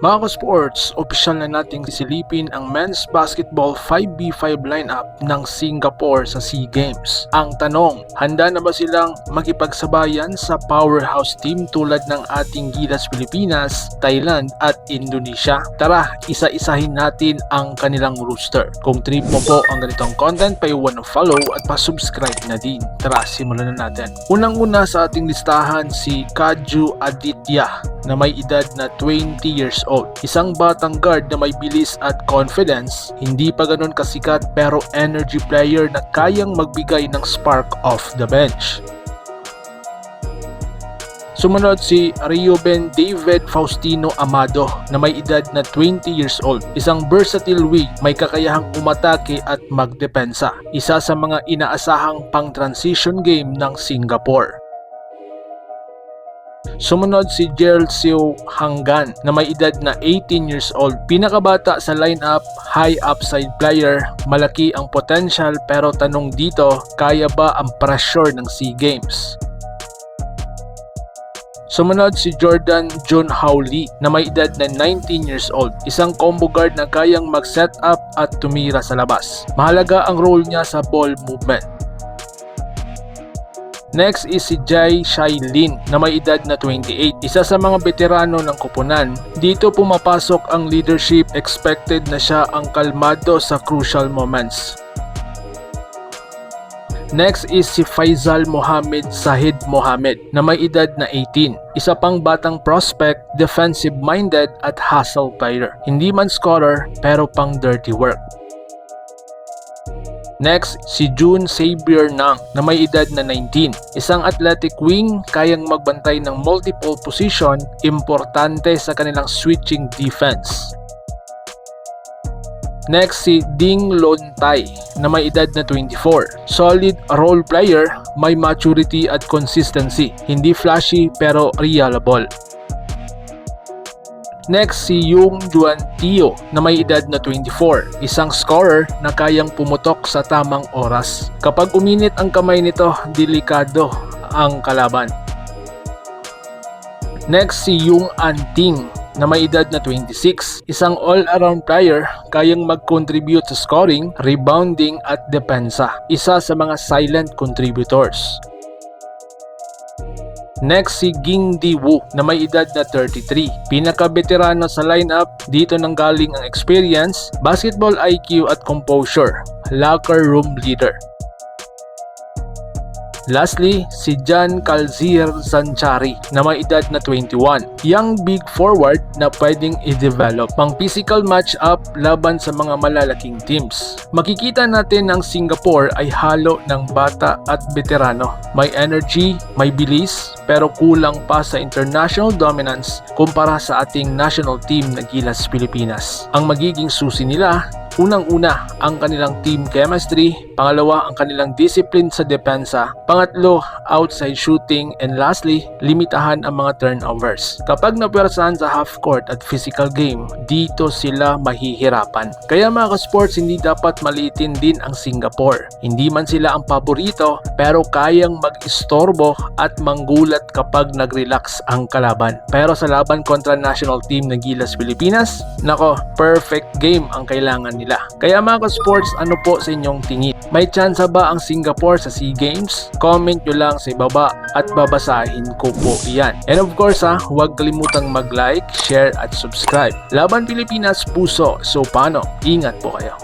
Mga ka-sports, opisyal na nating sisilipin ang men's basketball 5v5 lineup ng Singapore sa SEA Games. Ang tanong, handa na ba silang makipagsabayan sa powerhouse team tulad ng ating Gilas Pilipinas, Thailand at Indonesia? Tara, isa-isahin natin ang kanilang roster. Kung trip mo po ang ganitong content, paiwan ng follow at pa-subscribe na din. Tara, simulan na natin. Unang-una sa ating listahan si Kaju Aditya na may edad na 20 years old. Isang batang guard na may bilis at confidence, hindi pa ganun kasikat pero energy player na kayang magbigay ng spark off the bench. Sumunod si Reuben David Faustino Amado na may edad na 20 years old. Isang versatile wing, may kakayahang umatake at magdepensa. Isa sa mga inaasahang pang-transition game ng Singapore. Sumunod si Gerald Seo Hanggan na may edad na 18 years old. Pinakabata sa lineup, high upside player, malaki ang potential pero tanong dito, kaya ba ang pressure ng SEA Games? Sumunod si Jordan John Howley na may edad na 19 years old. Isang combo guard na kayang mag-set up at tumira sa labas. Mahalaga ang role niya sa ball movement. Next is si Jai Shai Lin na may edad na 28. Isa sa mga veterano ng koponan. Dito pumapasok ang leadership, expected na siya ang kalmado sa crucial moments. Next is si Faisal Mohamed Sahid Mohamed na may edad na 18. Isa pang batang prospect, defensive-minded at hustle player. Hindi man scorer pero pang dirty work. Next, si June Xavier Nang na may edad na 19. Isang athletic wing, kayang magbantay ng multiple position, importante sa kanilang switching defense. Next, si Ding Lon Tai na may edad na 24. Solid role player, may maturity at consistency. Hindi flashy pero reliable. Next, si Yung Juan Tio na may edad na 24. Isang scorer na kayang pumutok sa tamang oras. Kapag uminit ang kamay nito, delikado ang kalaban. Next, si Yung Anting na may edad na 26. Isang all-around player, kayang mag-contribute sa scoring, rebounding at depensa. Isa sa mga silent contributors. Next, si Ging Di Woo na may edad na 33. Pinaka-veterano sa lineup, dito nanggaling ang experience, basketball IQ at composure, locker room leader. Lastly, si John Calzier Sanchari na may edad na 21. Young big forward na pwedeng i-develop pang physical match-up laban sa mga malalaking teams. Makikita natin ang Singapore ay halo ng bata at veterano. May energy, may bilis, pero kulang pa sa international dominance kumpara sa ating national team na Gilas Pilipinas. Ang magiging susi nila, unang-una, ang kanilang team chemistry, pangalawa, ang kanilang discipline sa depensa, pangatlo, outside shooting, and lastly, limitahan ang mga turnovers. Kapag napwersahan sa half court at physical game, dito sila mahihirapan. Kaya mga ka-sports, hindi dapat maliitin din ang Singapore. Hindi man sila ang paborito, pero kayang mag-istorbo at manggulat kapag nag-relax ang kalaban. Pero sa laban kontra national team ng Gilas Pilipinas, nako, perfect game ang kailangan nila. Kaya mga ka-sports, ano po sa inyong tingin? May tsansa ba ang Singapore sa SEA Games? Comment nyo lang sa ibaba at babasahin ko po iyan. And of course huwag kalimutang mag-like, share at subscribe. Laban Pilipinas, puso. So paano? Ingat po kayo.